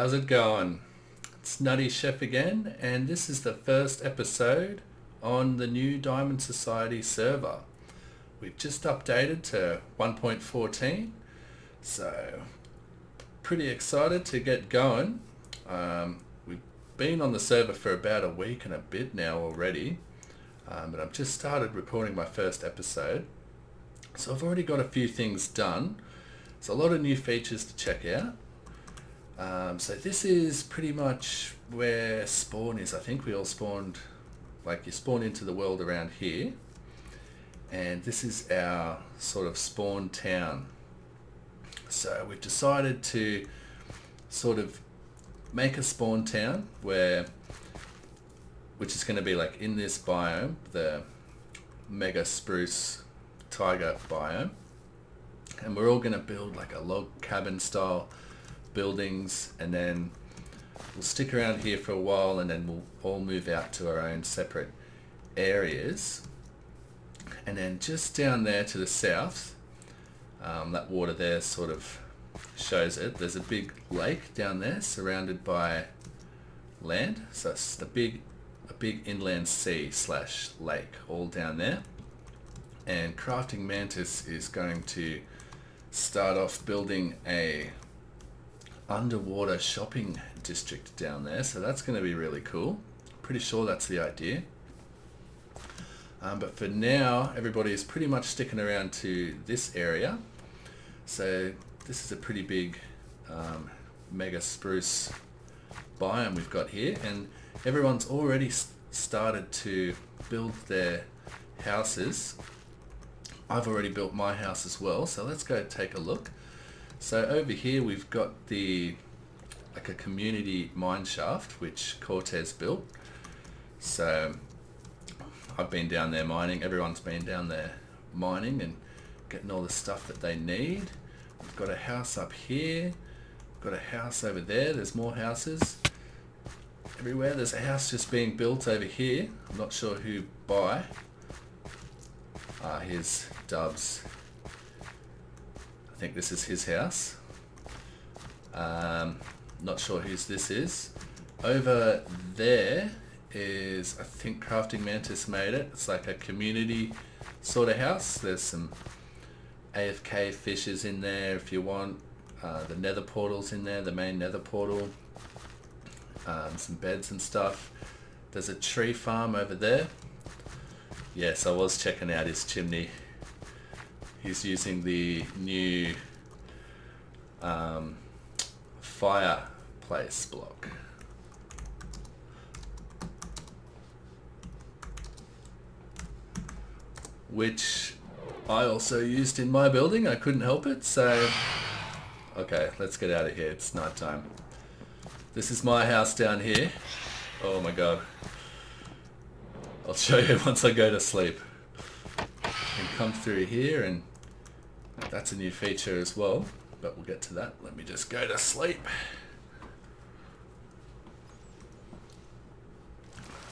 How's it going? It's Nutty Chef again, and this is the first episode on the new Diamond Society server. We've just updated to 1.14, so pretty excited to get going. We've been on the server for about a week and a bit now already, but I've just started recording my first episode, so I've already got a few things done. There's a lot of new features to check out. So this is pretty much where spawn is. I think we all spawned, like you spawn into the world around here, and this is our sort of spawn town. So we've decided to sort of make a spawn town which is going to be like in this biome, the mega spruce taiga biome, and we're all going to build like a log cabin style buildings, and then we'll stick around here for a while, and then we'll all move out to our own separate areas. And then just down there to the south, that water there sort of shows it, there's a big lake down there surrounded by land, so it's a big inland sea slash lake all down there. And Crafting Mantis is going to start off building a underwater shopping district down there, so that's going to be really cool. Pretty sure that's the idea. But for now, everybody is pretty much sticking around to this area. So this is a pretty big mega spruce biome we've got here, and everyone's already started to build their houses. I've already built my house as well, so let's go take a look. So over here we've got like a community mine shaft which Cortez built. So I've been down there mining, everyone's been down there mining and getting all the stuff that they need. We've got a house up here, we've got a house over there, there's more houses everywhere. There's a house just being built over here, I'm not sure who by. Here's Dubs. I think this is his house. Not sure whose this is. Over there is, I think Crafting Mantis made it. It's like a community sort of house. There's some AFK fishes in there if you want. The nether portal's in there, the main nether portal. Some beds and stuff. There's a tree farm over there. Yes, I was checking out his chimney. He's using the new fireplace block. Which I also used in my building. I couldn't help it, so... Okay, let's get out of here. It's night time. This is my house down here. Oh my god. I'll show you once I go to sleep. You can come through here, and that's a new feature as well, but we'll get to that. Let me just go to sleep.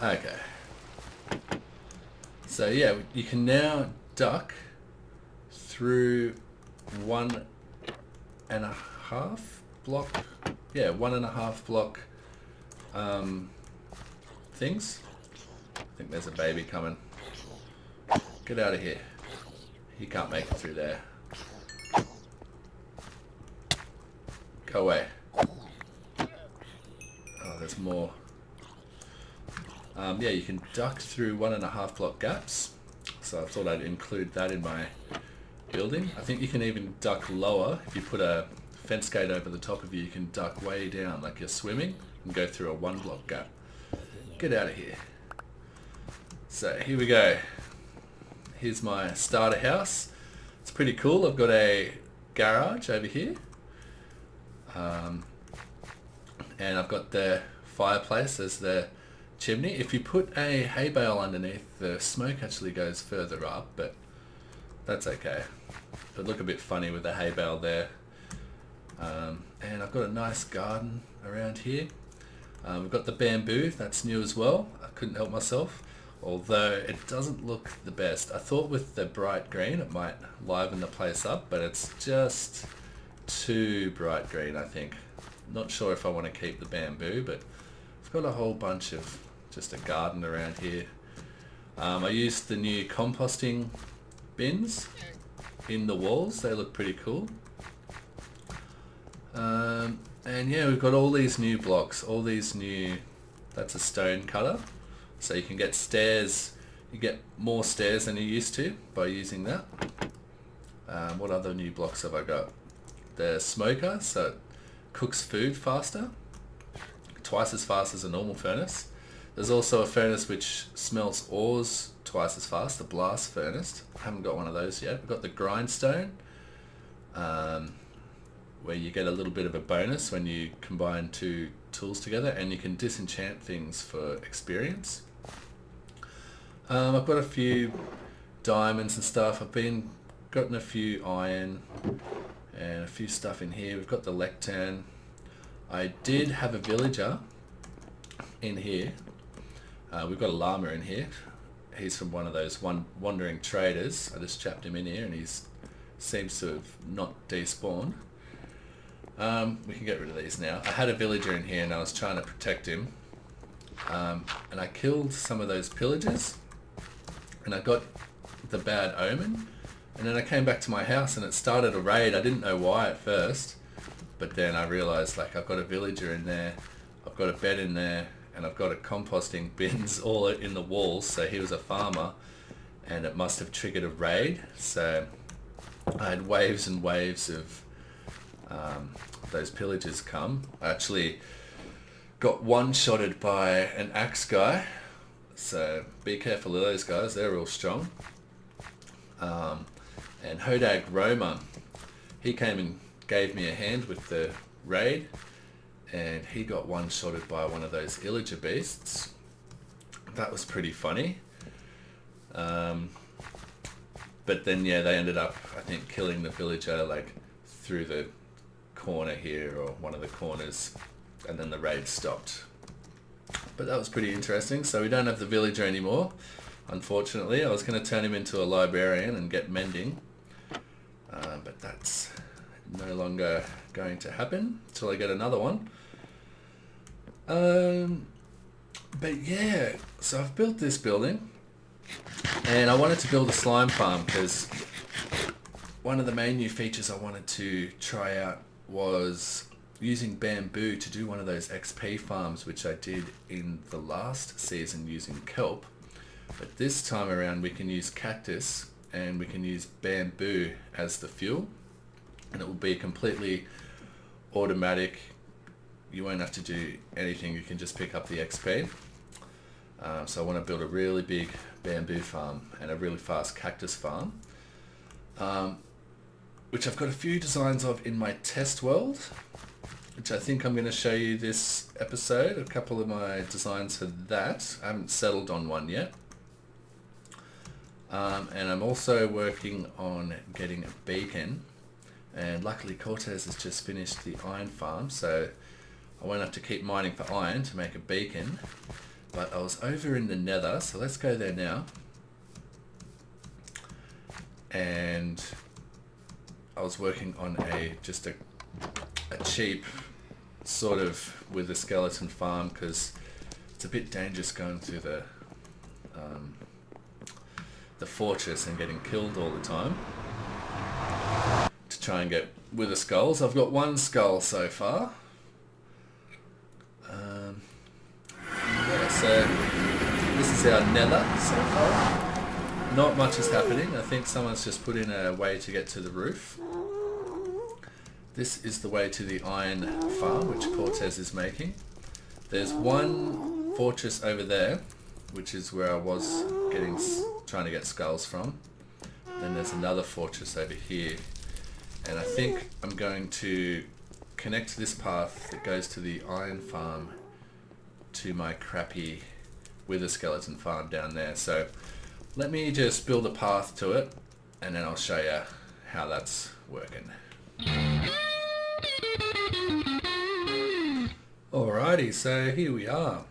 Okay. So yeah, you can now duck through 1.5 block, yeah, 1.5 block things. I think there's a baby coming. Get out of here. He can't make it through there. Go away. Oh, there's more. Yeah, you can duck through 1.5 block gaps. So I thought I'd include that in my building. I think you can even duck lower. If you put a fence gate over the top of you, you can duck way down like you're swimming and go through a 1 block gap. Get out of here. So here we go. Here's my starter house. It's pretty cool. I've got a garage over here. And I've got the fireplace as the chimney. If you put a hay bale underneath, the smoke actually goes further up, but that's okay. It'd look a bit funny with the hay bale there. And I've got a nice garden around here. We've got the bamboo, that's new as well. I couldn't help myself, although it doesn't look the best. I thought with the bright green it might liven the place up, but it's just too bright green, I think. not sure if I want to keep the bamboo, but I've got a whole bunch of just a garden around here. I used the new composting bins in the walls. They look pretty cool. And yeah, we've got all these new blocks, that's a stone cutter. So you can get stairs, you get more stairs than you used to by using that. What other new blocks have I got? The smoker, so it cooks food faster, twice as fast as a normal furnace. There's also a furnace which smelts ores twice as fast, the blast furnace. I haven't got one of those yet. We've got the grindstone, where you get a little bit of a bonus when you combine two tools together, and you can disenchant things for experience. I've got a few diamonds and stuff. Gotten a few iron and a few stuff in here. We've got the lectern. I did have a villager in here. We've got a llama in here. He's from one of those wandering traders. I just chapped him in here and he seems to have not despawned. We can get rid of these now. I had a villager in here and I was trying to protect him. And I killed some of those pillagers and I got the bad omen. And then I came back to my house and it started a raid. I didn't know why at first, but then I realized, like, I've got a villager in there, I've got a bed in there, and I've got a composting bins all in the walls. So he was a farmer and it must have triggered a raid. So I had waves and waves of those pillagers come. I actually got one-shotted by an axe guy. So be careful of those guys, they're real strong. And Hodag Roma, he came and gave me a hand with the raid, and he got one-shotted by one of those illager beasts. That was pretty funny. But then yeah, they ended up, I think, killing the villager like through the corner here, or one of the corners, and then the raid stopped. But that was pretty interesting. So we don't have the villager anymore, unfortunately. I was going to turn him into a librarian and get mending, but that's no longer going to happen until I get another one. But yeah, so I've built this building and I wanted to build a slime farm because one of the main new features I wanted to try out was using bamboo to do one of those XP farms, which I did in the last season using kelp. But this time around we can use cactus and we can use bamboo as the fuel, and it will be completely automatic. You won't have to do anything, you can just pick up the XP. So I want to build a really big bamboo farm and a really fast cactus farm, which I've got a few designs of in my test world, which I think I'm going to show you this episode, a couple of my designs for that. I haven't settled on one yet. And I'm also working on getting a beacon, and luckily Cortez has just finished the iron farm, so I won't have to keep mining for iron to make a beacon. But I was over in the nether, so let's go there now. And I was working on a cheap sort of with a skeleton farm, because it's a bit dangerous going through the fortress and getting killed all the time, to try and get wither skulls. I've got one skull so far. Yeah, so this is our nether so far. Not much is happening. I think someone's just put in a way to get to the roof. This is the way to the iron farm, which Cortez is making. There's one fortress over there, which is where I was trying to get skulls from. Then there's another fortress over here, and I think I'm going to connect this path that goes to the iron farm to my crappy wither skeleton farm down there. So let me just build a path to it, and then I'll show you how that's working. Alrighty, so here we are.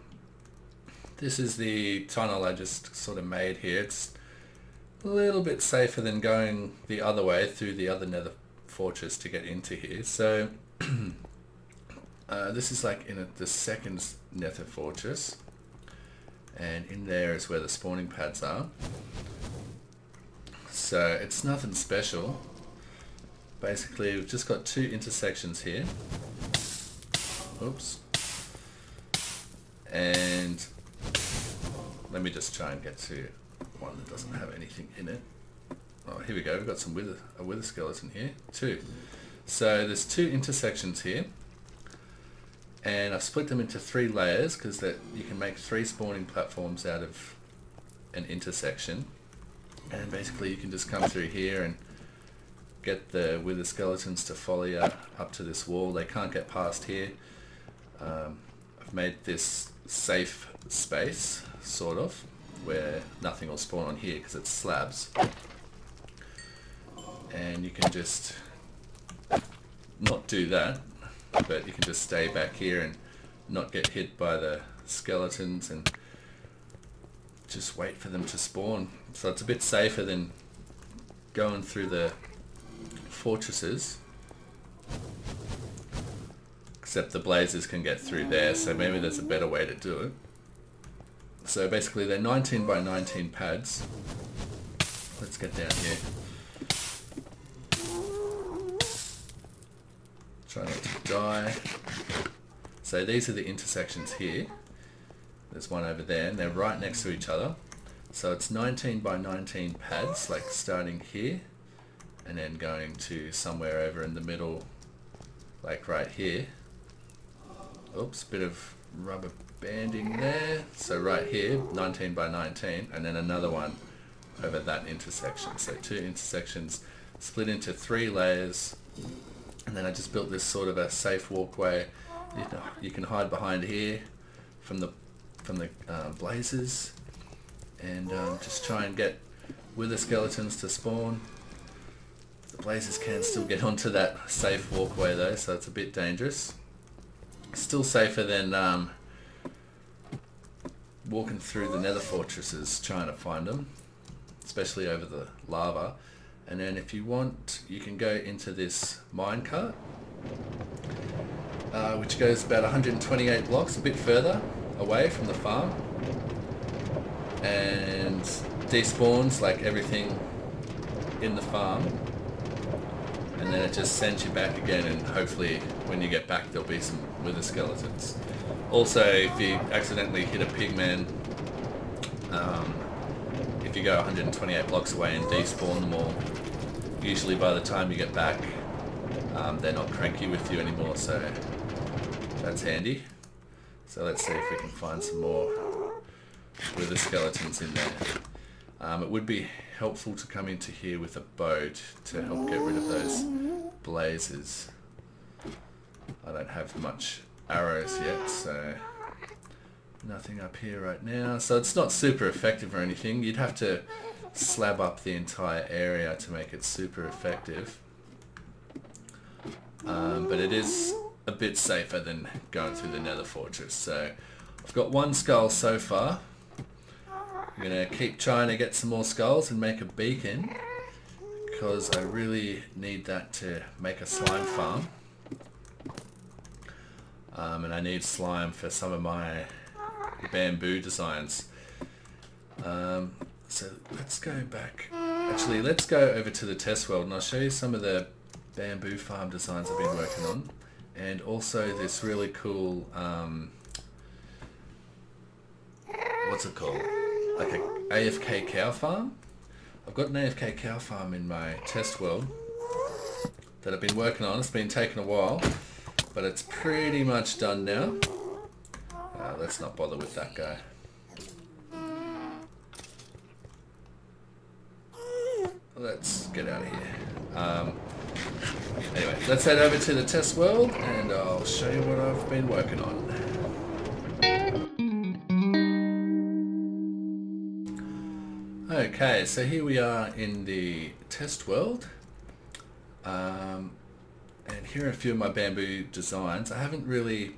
This is the tunnel I just sort of made here. It's a little bit safer than going the other way through the other nether fortress to get into here. So This is like in the second nether fortress, and in there is where the spawning pads are. So it's nothing special. Basically, we've just got two intersections here. Oops. And let me just try and get to one that doesn't have anything in it. Oh, here we go. We've got some a wither skeleton here. Two. So there's two intersections here. And I've split them into 3 layers because you can make 3 spawning platforms out of an intersection. And basically you can just come through here and get the wither skeletons to follow you up to this wall. They can't get past here. I've made this safe space, sort of, where nothing will spawn on here because it's slabs. And you can just not do that, but you can just stay back here and not get hit by the skeletons and just wait for them to spawn. So it's a bit safer than going through the fortresses, except the blazes can get through there, so maybe there's a better way to do it. So basically they're 19 by 19 pads. Let's get down here. Try not to die. So these are the intersections here. There's one over there, and they're right next to each other. So it's 19 by 19 pads, like starting here, and then going to somewhere over in the middle, like right here. Oops, bit of rubber banding there. So right here, 19 by 19, and then another one over that intersection. So 2 intersections split into 3 layers. And then I just built this sort of a safe walkway. You can hide behind here from the blazes, and just try and get wither skeletons to spawn. The blazes can still get onto that safe walkway though, so it's a bit dangerous. Still safer than walking through the nether fortresses trying to find them, especially over the lava. And then if you want, you can go into this minecart, which goes about 128 blocks, a bit further away from the farm, and despawns like everything in the farm, and then it just sends you back again, and hopefully when you get back there'll be some wither skeletons. Also, if you accidentally hit a pigman, if you go 128 blocks away and despawn them all, usually by the time you get back, they're not cranky with you anymore, so that's handy. So let's see if we can find some more wither skeletons in there. It would be helpful to come into here with a bow to help get rid of those blazes. I don't have much arrows yet, so nothing up here right now. So it's not super effective or anything. You'd have to slab up the entire area to make it super effective. But it is a bit safer than going through the nether fortress. So I've got 1 skull so far. I'm going to keep trying to get some more skulls and make a beacon, because I really need that to make a slime farm. And I need slime for some of my bamboo designs. So let's go back. Actually, let's go over to the test world and I'll show you some of the bamboo farm designs I've been working on. And also this really cool, what's it called? Like a AFK cow farm. I've got an AFK cow farm in my test world that I've been working on. It's been taking a while, but it's pretty much done now. Let's not bother with that guy. Let's get out of here. Anyway, let's head over to the test world and I'll show you what I've been working on. Okay, so here we are in the test world. And here are a few of my bamboo designs. I haven't really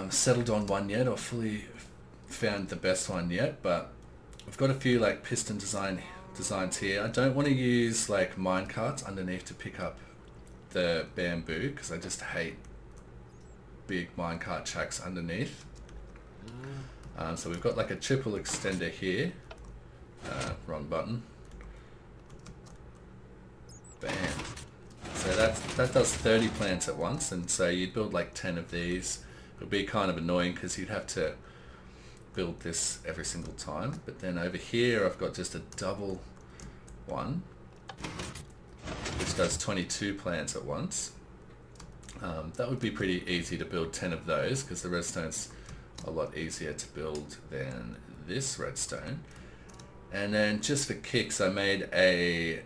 settled on one yet or fully found the best one yet, but I've got a few like piston designs here. I don't want to use like mine carts underneath to pick up the bamboo because I just hate big minecart tracks underneath. So we've got like a triple extender here. Wrong button. Bam. So that does 30 plants at once, and so you'd build like 10 of these. It would be kind of annoying because you'd have to build this every single time. But then over here I've got just a double one, which does 22 plants at once. That would be pretty easy to build 10 of those because the redstone's a lot easier to build than this redstone. And then just for kicks, I made a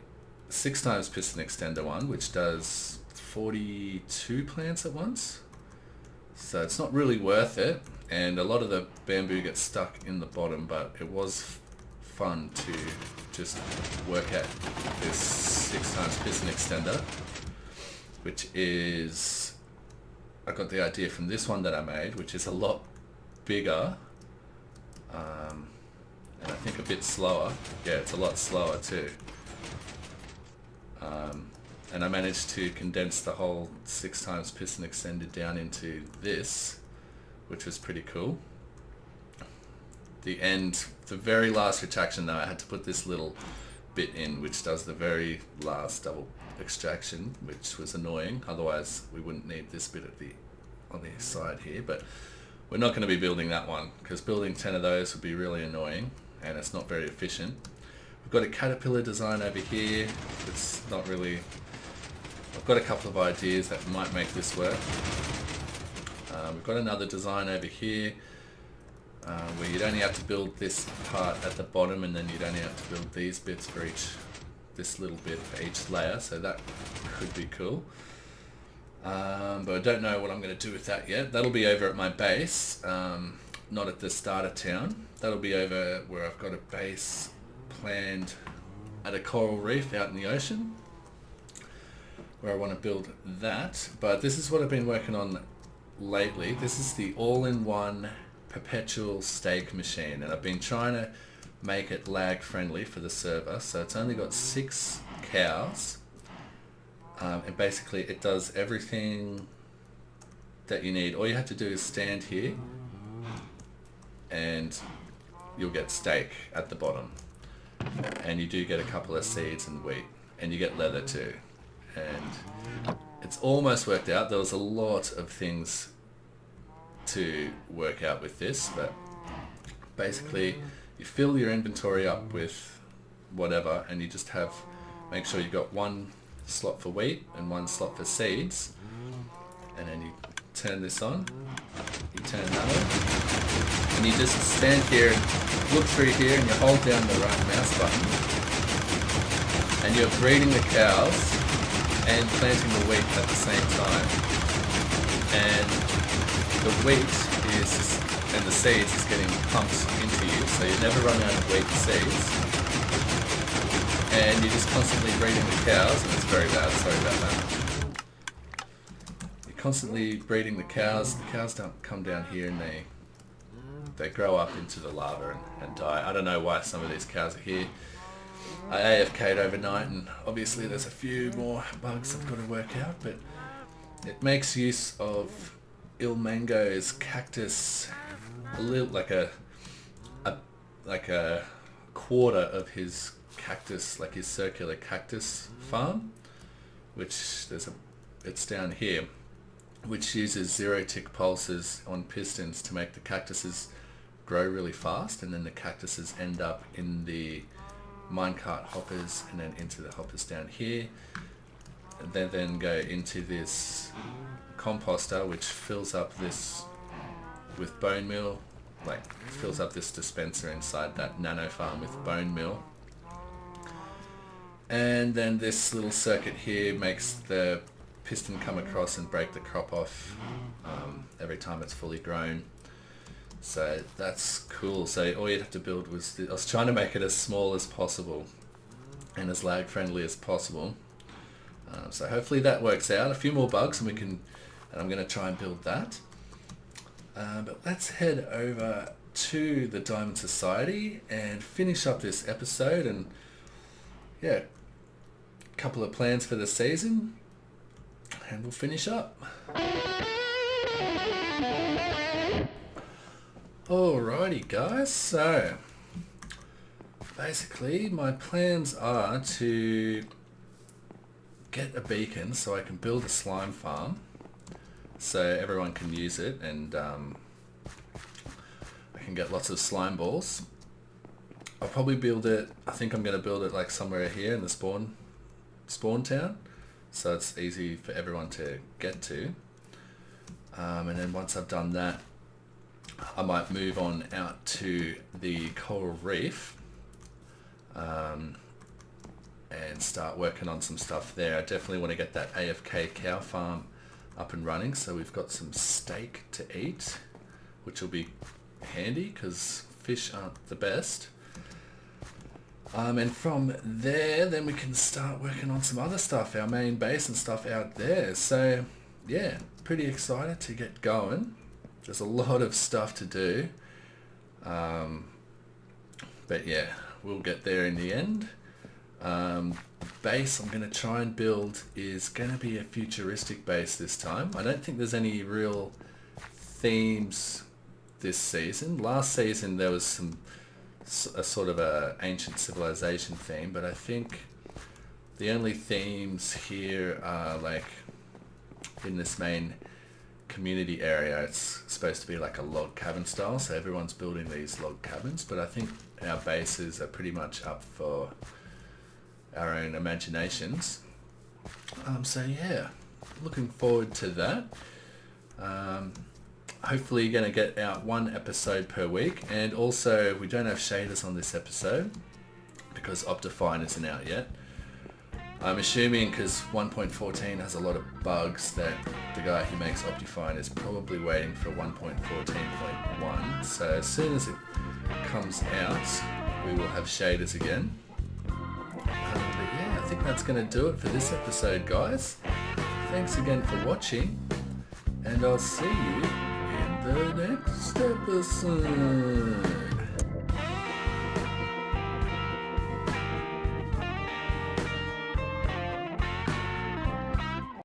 6 times piston extender one, which does 42 plants at once. So it's not really worth it, and a lot of the bamboo gets stuck in the bottom, but it was fun to just work at this 6 times piston extender, which is, I got the idea from this one that I made, which is a lot bigger, and I think a bit slower. Yeah, it's a lot slower too. And I managed to condense the whole 6 times piston extender down into this, which was pretty cool. The very last retraction though, I had to put this little bit in, which does the very last double extraction, which was annoying. Otherwise we wouldn't need this bit on the side here, but we're not going to be building that one because building 10 of those would be really annoying and it's not very efficient. We've got a caterpillar design over here. It's not really... I've got a couple of ideas that might make this work. We've got another design over here where you'd only have to build this part at the bottom, and then you'd only have to build these bits for this little bit for each layer, so that could be cool. But I don't know what I'm going to do with that yet. That'll be over at my base, not at the starter town. That'll be over where I've got a base planned at a coral reef out in the ocean, where I want to build that. But this is what I've been working on lately. This is the all-in-one perpetual steak machine, and I've been trying to make it lag friendly for the server. So it's only got 6 cows, and basically it does everything that you need. All you have to do is stand here and you'll get steak at the bottom, and you do get a couple of seeds and wheat, and you get leather too. And it's almost worked out. There was a lot of things to work out with this, but basically you fill your inventory up with whatever, and you just make sure you've got 1 slot for wheat and 1 slot for seeds, and then you turn this on, you turn that on, and you just stand here and look through here, and you hold down the right mouse button, and you're breeding the cows and planting the wheat at the same time. And the wheat and the seeds is getting pumped into you, so you never run out of wheat and seeds. And you're just constantly breeding the cows, and it's very bad, sorry about that. You're constantly breeding the cows don't come down here, and they grow up into the lava and die. I don't know why some of these cows are here. I AFK'd overnight, and obviously there's a few more bugs I've got to work out, but it makes use of Ilmango's cactus, a little like a quarter of his cactus, like his circular cactus farm, which it's down here, which uses 0-tick pulses on pistons to make the cactuses grow really fast, and then the cactuses end up in the minecart hoppers and then into the hoppers down here. They then go into this composter, which fills up this with bone meal, like fills up this dispenser inside that nano farm with bone meal. And then this little circuit here makes the piston come across and break the crop off every time it's fully grown. So that's cool. So all you'd have to build was, I was trying to make it as small as possible and as lag friendly as possible. So hopefully that works out. A few more bugs and I'm going to try and build that. But let's head over to the Diamond Society and finish up this episode. And yeah, a couple of plans for the season, and we'll finish up. Alrighty guys, so basically my plans are to get a beacon so I can build a slime farm so everyone can use it, and I can get lots of slime balls. I'll probably build it, I think I'm going to build it like somewhere here in the spawn town, so it's easy for everyone to get to. And then once I've done that, I might move on out to the coral reef and start working on some stuff there. I definitely want to get that AFK cow farm up and running so we've got some steak to eat, which will be handy because fish aren't the best. And from there then we can start working on some other stuff, our main base and stuff out there. So yeah, pretty excited to get going. There's a lot of stuff to do, but yeah, we'll get there in the end. Base I'm going to try and build is going to be a futuristic base this time. I don't think there's any real themes this season. Last season there was a sort of a ancient civilization theme, but I think the only themes here are like in this main community area, it's supposed to be like a log cabin style, so everyone's building these log cabins, but I think our bases are pretty much up for our own imaginations. So yeah, looking forward to that. Hopefully you're going to get out one episode per week, and also we don't have shaders on this episode because Optifine isn't out yet. I'm assuming because 1.14 has a lot of bugs that the guy who makes Optifine is probably waiting for 1.14.1. So as soon as it comes out, we will have shaders again. But yeah, I think that's going to do it for this episode, guys. Thanks again for watching, and I'll see you in the next episode.